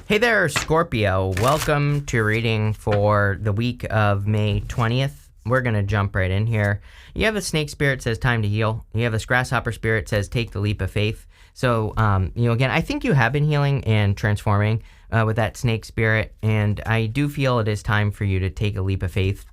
Hey there, Scorpio. Welcome to your reading for the week of May 20th. We're going to jump right in here. You have the snake spirit says time to heal. You have this grasshopper spirit says take the leap of faith. So, again, I think you have been healing and transforming with that snake spirit. And I do feel it is time for you to take a leap of faith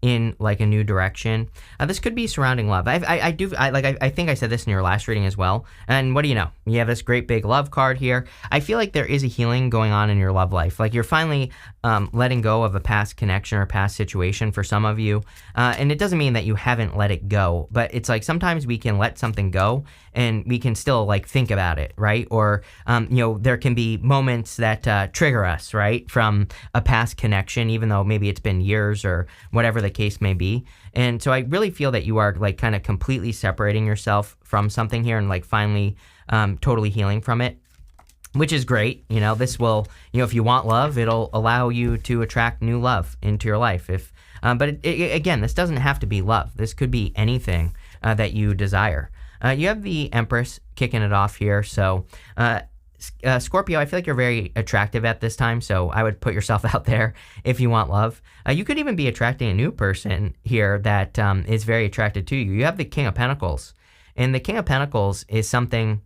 in like a new direction. This could be surrounding love. I think I said this in your last reading as well. And what do you know? You have this great big love card here. I feel like there is a healing going on in your love life. Like you're finally letting go of a past connection or past situation for some of you. And it doesn't mean that you haven't let it go, but it's like sometimes we can let something go and we can still like think about it, right? Or, there can be moments that trigger us, right? From a past connection, even though maybe it's been years or whatever the case may be. And so I really feel that you are like kind of completely separating yourself from something here and like finally totally healing from it, which is great. This will, if you want love, it'll allow you to attract new love into your life. But again, this doesn't have to be love. This could be anything that you desire. You have the Empress kicking it off here. So, Scorpio, I feel like you're very attractive at this time, so I would put yourself out there if you want love. You could even be attracting a new person here that is very attracted to you. You have the King of Pentacles, and the King of Pentacles is something,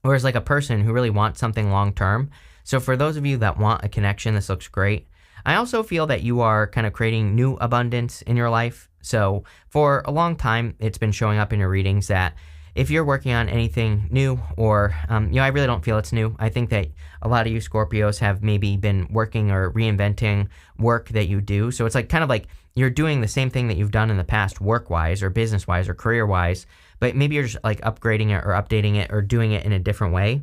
or is like a person who really wants something long term. So for those of you that want a connection, this looks great. I also feel that you are kind of creating new abundance in your life. So for a long time, it's been showing up in your readings that if you're working on anything new or, I really don't feel it's new. I think that a lot of you Scorpios have maybe been working or reinventing work that you do. So it's like kind of like you're doing the same thing that you've done in the past work-wise or business-wise or career-wise, but maybe you're just like upgrading it or updating it or doing it in a different way.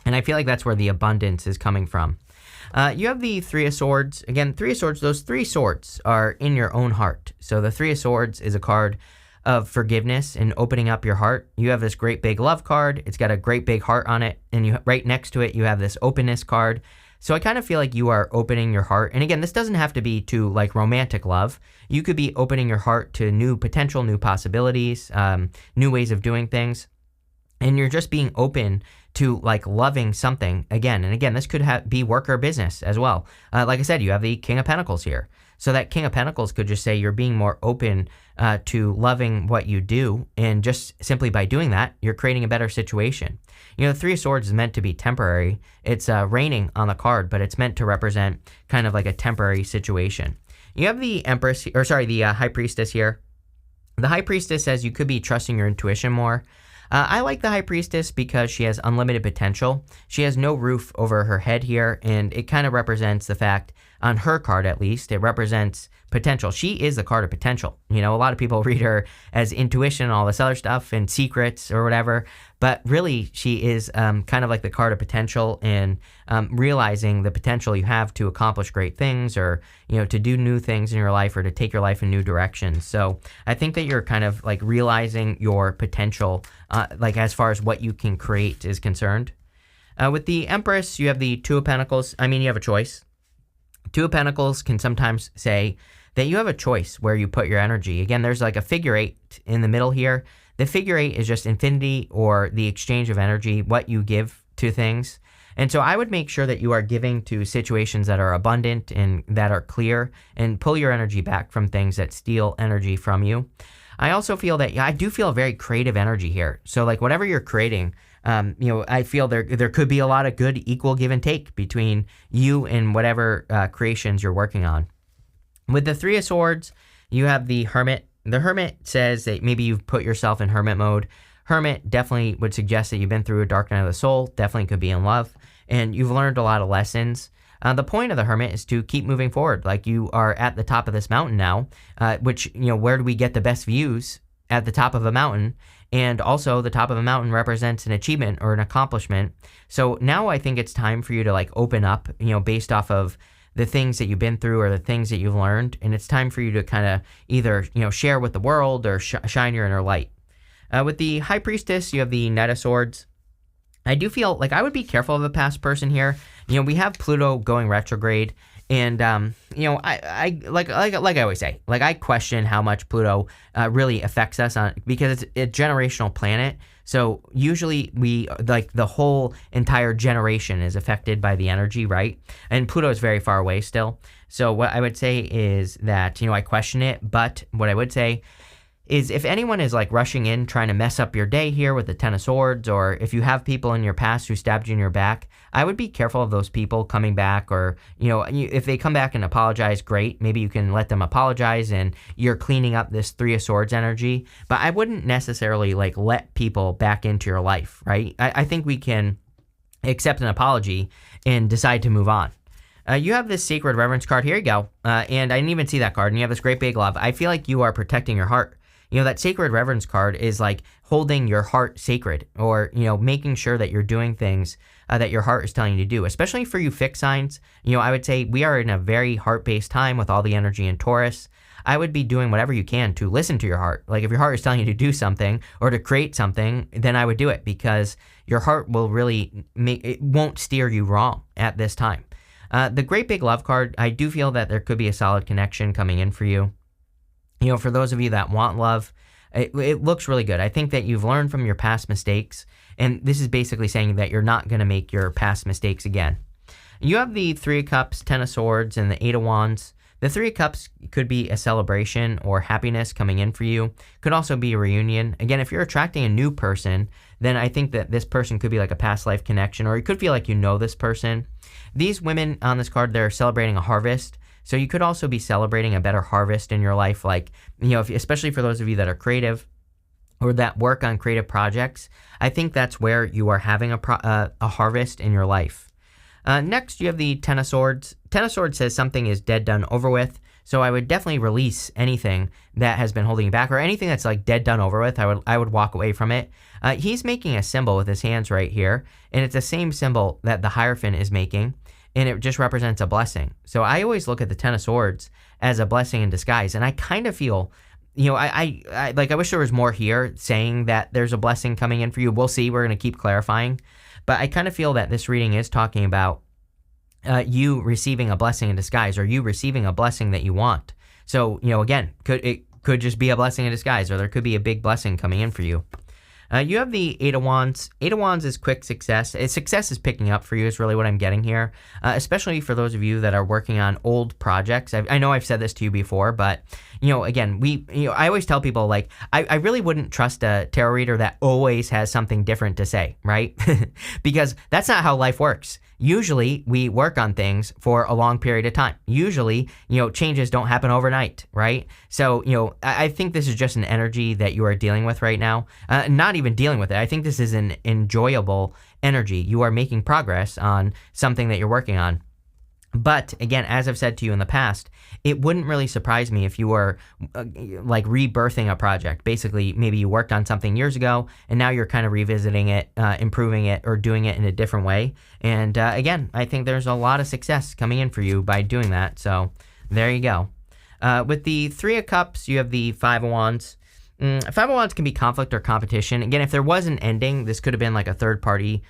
And I feel like that's where the abundance is coming from. You have the Three of Swords. Again, Three of Swords, those three swords are in your own heart. So the Three of Swords is a card of forgiveness and opening up your heart. You have this great big love card. It's got a great big heart on it. And right next to it, you have this openness card. So I kind of feel like you are opening your heart. And again, this doesn't have to be to like romantic love. You could be opening your heart to new potential, new possibilities, new ways of doing things. And you're just being open to like loving something again. And again, this could be work or business as well. Like I said, you have the King of Pentacles here. So that King of Pentacles could just say you're being more open to loving what you do. And just simply by doing that, you're creating a better situation. The Three of Swords is meant to be temporary. It's raining on the card, but it's meant to represent kind of like a temporary situation. You have the High Priestess here. The High Priestess says you could be trusting your intuition more. I like the High Priestess because she has unlimited potential. She has no roof over her head here, and it kind of represents the fact, on her card at least, it represents potential. She is the card of potential. A lot of people read her as intuition and all this other stuff and secrets or whatever, but really she is kind of like the card of potential and realizing the potential you have to accomplish great things or, to do new things in your life or to take your life in new directions. So I think that you're kind of like realizing your potential, like as far as what you can create is concerned. With the Empress, you have the Two of Pentacles. You have a choice. Two of Pentacles can sometimes say that you have a choice where you put your energy. Again, there's like a figure eight in the middle here. The figure eight is just infinity or the exchange of energy, what you give to things. And so I would make sure that you are giving to situations that are abundant and that are clear and pull your energy back from things that steal energy from you. I also feel that I do feel a very creative energy here. So like whatever you're creating, I feel there could be a lot of good equal give and take between you and whatever creations you're working on. With the Three of Swords, you have the Hermit. The Hermit says that maybe you've put yourself in hermit mode. Hermit definitely would suggest that you've been through a dark night of the soul, definitely could be in love, and you've learned a lot of lessons. The point of the Hermit is to keep moving forward. Like you are at the top of this mountain now, which, where do we get the best views? At the top of a mountain. And also the top of a mountain represents an achievement or an accomplishment. So now I think it's time for you to like open up, based off of the things that you've been through or the things that you've learned. And it's time for you to kind of either, share with the world or shine your inner light. With the High Priestess, you have the Knight of Swords. I do feel like I would be careful of a past person here. We have Pluto going retrograde. And, I like I always say, like I question how much Pluto really affects us because it's a generational planet. So usually like the whole entire generation is affected by the energy, right? And Pluto is very far away still. So what I would say is that, I question it, but what I would say is if anyone is like rushing in trying to mess up your day here with the Ten of Swords, or if you have people in your past who stabbed you in your back, I would be careful of those people coming back, or, if they come back and apologize, great. Maybe you can let them apologize and you're cleaning up this Three of Swords energy, but I wouldn't necessarily like let people back into your life, right? I think we can accept an apology and decide to move on. You have this Sacred Reverence card. Here you go. And I didn't even see that card. And you have this Great Big Love. I feel like you are protecting your heart. That Sacred Reverence card is like holding your heart sacred, or, making sure that you're doing things that your heart is telling you to do, especially for you fixed signs. I would say we are in a very heart-based time with all the energy in Taurus. I would be doing whatever you can to listen to your heart. Like if your heart is telling you to do something or to create something, then I would do it, because your heart will really it won't steer you wrong at this time. The Great Big Love card, I do feel that there could be a solid connection coming in for you. For those of you that want love, it looks really good. I think that you've learned from your past mistakes, and this is basically saying that you're not going to make your past mistakes again. You have the Three of Cups, Ten of Swords, and the Eight of Wands. The Three of Cups could be a celebration or happiness coming in for you. Could also be a reunion. Again, if you're attracting a new person, then I think that this person could be like a past life connection, or it could feel like you know this person. These women on this card, they're celebrating a harvest. So you could also be celebrating a better harvest in your life, like, especially for those of you that are creative or that work on creative projects. I think that's where you are having a harvest in your life. Next, you have the Ten of Swords. Ten of Swords says something is dead, done, over with. So I would definitely release anything that has been holding you back, or anything that's like dead, done, over with. I would walk away from it. He's making a symbol with his hands right here, and it's the same symbol that the Hierophant is making, and it just represents a blessing. So I always look at the Ten of Swords as a blessing in disguise, and I kind of feel, I wish there was more here saying that there's a blessing coming in for you. We'll see. We're going to keep clarifying. But I kind of feel that this reading is talking about you receiving a blessing in disguise, or you receiving a blessing that you want. So, again, it could just be a blessing in disguise, or there could be a big blessing coming in for you. You have the Eight of Wands. Eight of Wands is quick success. Success is picking up for you is really what I'm getting here, especially for those of you that are working on old projects. I know I've said this to you before, but, again, I always tell people, like, I really wouldn't trust a tarot reader that always has something different to say, right? Because that's not how life works. Usually we work on things for a long period of time. Usually, changes don't happen overnight, right? So, I think this is just an energy that you are dealing with right now. Not even dealing with it. I think this is an enjoyable energy. You are making progress on something that you're working on. But again, as I've said to you in the past, it wouldn't really surprise me if you were like rebirthing a project. Basically, maybe you worked on something years ago and now you're kind of revisiting it, improving it, or doing it in a different way. And again, I think there's a lot of success coming in for you by doing that. So there you go. With the Three of Cups, you have the Five of Wands. Five of Wands can be conflict or competition. Again, if there was an ending, this could have been like a third party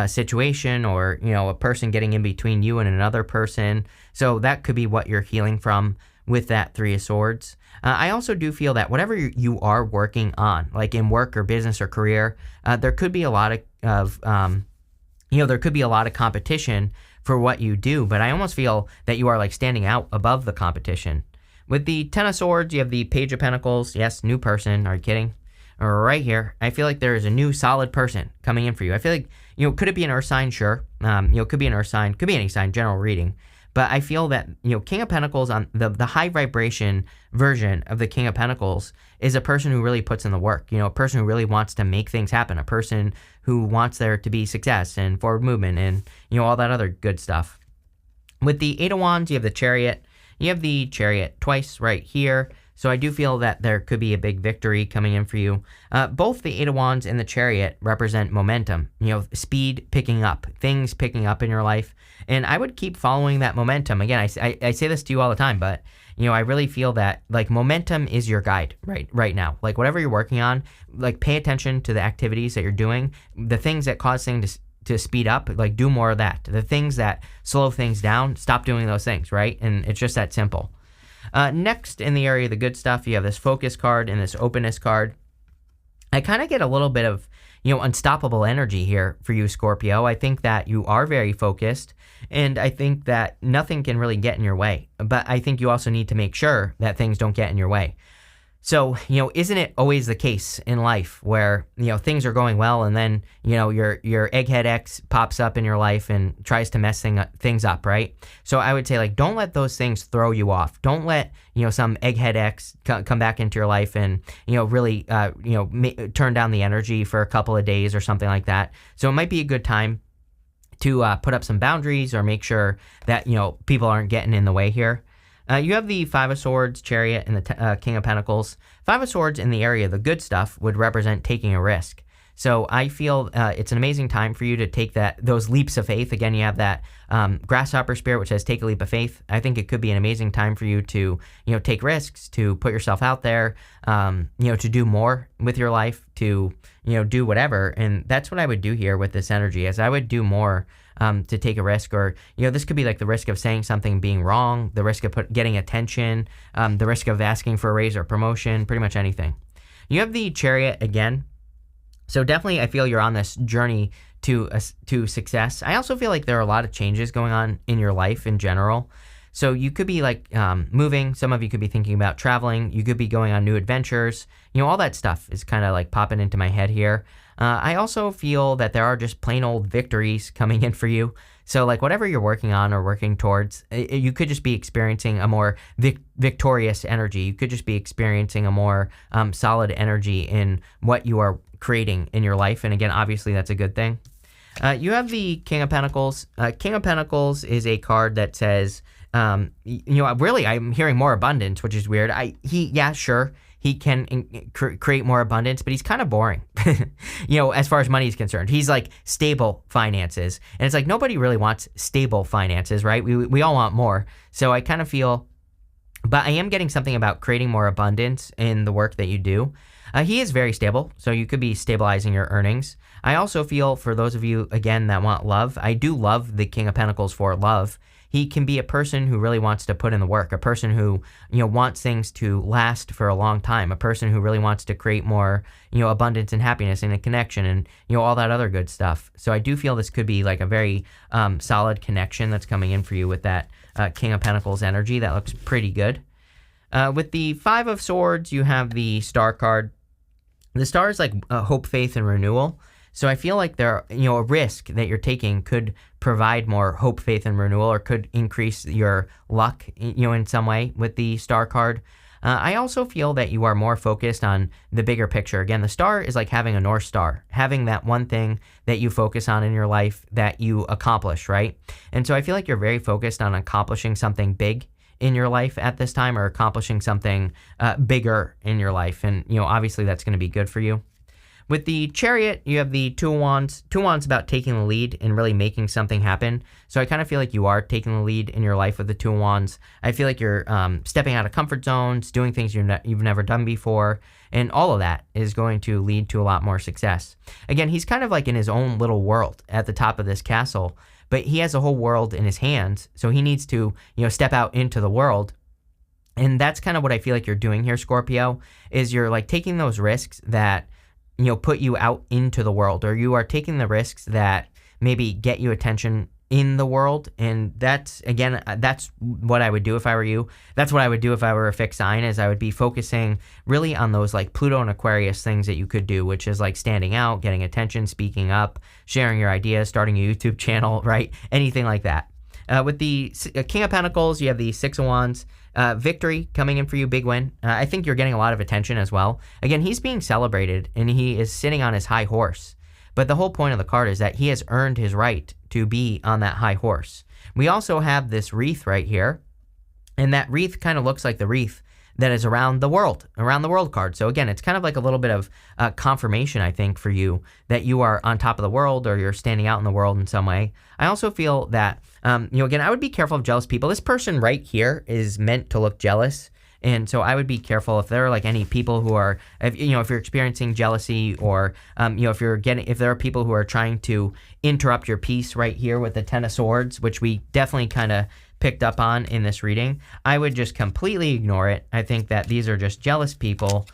situation, or a person getting in between you and another person. So that could be what you're healing from with that Three of Swords. I also do feel that whatever you are working on, like in work or business or career, there could be a lot of there could be a lot of competition for what you do. But I almost feel that you are like standing out above the competition. With the Ten of Swords, you have the Page of Pentacles. Yes, new person. Are you kidding? Right here, I feel like there is a new solid person coming in for you. I feel like, could it be an earth sign? Sure. Could be an earth sign, could be any sign, general reading. But I feel that, King of Pentacles, on the high vibration version of the King of Pentacles, is a person who really puts in the work, a person who really wants to make things happen, a person who wants there to be success and forward movement and, all that other good stuff. With the Eight of Wands, you have the Chariot. You have the Chariot twice right here. So I do feel that there could be a big victory coming in for you. Both the Eight of Wands and the Chariot represent momentum, speed picking up, things picking up in your life. And I would keep following that momentum. Again, I say this to you all the time, but, I really feel that like momentum is your guide right now. Like whatever you're working on, like pay attention to the activities that you're doing, the things that cause things to speed up, like do more of that. The things that slow things down, stop doing those things, right? And it's just that simple. Next, in the area of the good stuff, you have this Focus card and this Openness card. I kind of get a little bit of, unstoppable energy here for you, Scorpio. I think that you are very focused, and I think that nothing can really get in your way. But I think you also need to make sure that things don't get in your way. So, isn't it always the case in life where, things are going well and then, your egghead ex pops up in your life and tries to mess things up, right? So I would say, like, don't let those things throw you off. Don't let, some egghead ex come back into your life and, really, turn down the energy for a couple of days or something like that. So it might be a good time to put up some boundaries or make sure that, people aren't getting in the way here. You have the Five of Swords, Chariot, and the King of Pentacles. Five of Swords in the area, the good stuff, would represent taking a risk. So I feel it's an amazing time for you to take those leaps of faith. Again, you have that grasshopper spirit, which says take a leap of faith. I think it could be an amazing time for you to, take risks, to put yourself out there, to do more with your life, to, do whatever. And that's what I would do here with this energy, as I would do more to take a risk, or, this could be like the risk of saying something being wrong, the risk of getting attention, the risk of asking for a raise or promotion, pretty much anything. You have the Chariot again. So definitely I feel you're on this journey to success. I also feel like there are a lot of changes going on in your life in general. So you could be like moving. Some of you could be thinking about traveling. You could be going on new adventures. All that stuff is kind of like popping into my head here. I also feel that there are just plain old victories coming in for you. So like whatever you're working on or working towards, you could just be experiencing a more victorious energy. You could just be experiencing a more solid energy in what you are creating in your life. And again, obviously that's a good thing. You have the King of Pentacles. King of Pentacles is a card that says, really, I'm hearing more abundance, which is weird. Sure, he can create more abundance, but he's kind of boring, as far as money is concerned. He's like stable finances. And it's like nobody really wants stable finances, right? We all want more. So I kind of feel, but I am getting something about creating more abundance in the work that you do. He is very stable, so you could be stabilizing your earnings. I also feel for those of you, again, that want love, I do love the King of Pentacles for love. He can be a person who really wants to put in the work, a person who, wants things to last for a long time, a person who really wants to create more, abundance and happiness and a connection and, all that other good stuff. So I do feel this could be like a very solid connection that's coming in for you with that King of Pentacles energy. That looks pretty good. With the Five of Swords, you have the Star card. The Star is like hope, faith, and renewal. So I feel like there, a risk that you're taking could provide more hope, faith, and renewal, or could increase your luck, in some way with the Star card. I also feel that you are more focused on the bigger picture. Again, the Star is like having a North Star, having that one thing that you focus on in your life that you accomplish, right? And so I feel like you're very focused on accomplishing something big in your life at this time, or accomplishing something bigger in your life. And, obviously that's going to be good for you. With the Chariot, you have the Two of Wands. Two of Wands about taking the lead and really making something happen. So I kind of feel like you are taking the lead in your life with the Two of Wands. I feel like you're stepping out of comfort zones, doing things you've never done before. And all of that is going to lead to a lot more success. Again, he's kind of like in his own little world at the top of this castle, but he has a whole world in his hands. So he needs to, step out into the world. And that's kind of what I feel like you're doing here, Scorpio, is you're like taking those risks that, put you out into the world, or you are taking the risks that maybe get you attention in the world. And that's what I would do if I were you. That's what I would do if I were a fixed sign, is I would be focusing really on those like Pluto and Aquarius things that you could do, which is like standing out, getting attention, speaking up, sharing your ideas, starting a YouTube channel, right? Anything like that. With the King of Pentacles, you have the Six of Wands. Victory coming in for you, big win. I think you're getting a lot of attention as well. Again, he's being celebrated and he is sitting on his high horse. But the whole point of the card is that he has earned his right to be on that high horse. We also have this wreath right here. And that wreath kind of looks like the wreath that is around the world card. So again, it's kind of like a little bit of confirmation, I think, for you that you are on top of the world, or you're standing out in the world in some way. I also feel that, again, I would be careful of jealous people. This person right here is meant to look jealous. And so I would be careful if there are like any people who are, if you're experiencing jealousy, or, if there are people who are trying to interrupt your peace right here with the Ten of Swords, which we definitely kind of picked up on in this reading, I would just completely ignore it. I think that these are just jealous people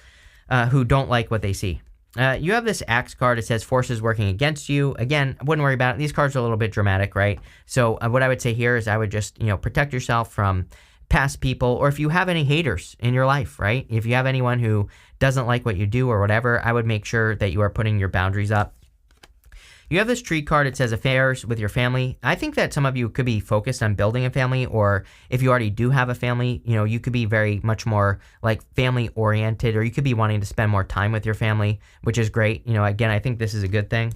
who don't like what they see. You have this axe card. It says forces working against you. Again, I wouldn't worry about it. These cards are a little bit dramatic, right? So what I would say here is I would just, protect yourself from past people, or if you have any haters in your life, right? If you have anyone who doesn't like what you do or whatever, I would make sure that you are putting your boundaries up. You have this tree card. It says affairs with your family. I think that some of you could be focused on building a family, or if you already do have a family, you could be very much more like family oriented, or you could be wanting to spend more time with your family, which is great. Again, I think this is a good thing.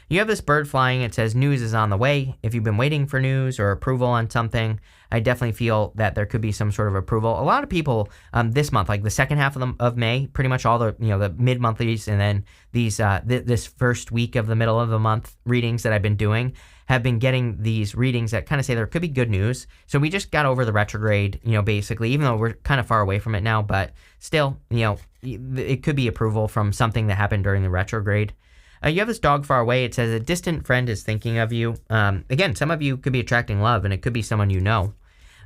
You have this bird flying. It says news is on the way. If you've been waiting for news or approval on something, I definitely feel that there could be some sort of approval. A lot of people this month, like the second half of May, pretty much all the the mid-monthlies, and then these this first week of the middle of the month readings that I've been doing have been getting these readings that kind of say there could be good news. So we just got over the retrograde, basically, even though we're kind of far away from it now, but still, it could be approval from something that happened during the retrograde. You have this dog far away. It says a distant friend is thinking of you. Again, some of you could be attracting love, and it could be someone you know.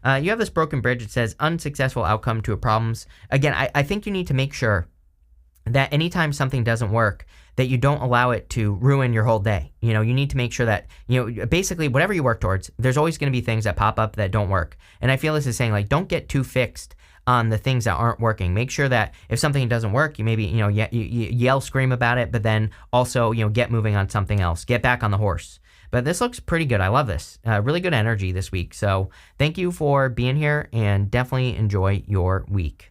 You have this broken bridge. It says unsuccessful outcome to problems. Again, I think you need to make sure that anytime something doesn't work, that you don't allow it to ruin your whole day. You need to make sure that, basically whatever you work towards, there's always going to be things that pop up that don't work. And I feel this is saying, like, don't get too fixed on the things that aren't working. Make sure that if something doesn't work, you maybe, you yell, scream about it, but then also, get moving on something else. Get back on the horse. But this looks pretty good. I love this. Really good energy this week. So thank you for being here, and definitely enjoy your week.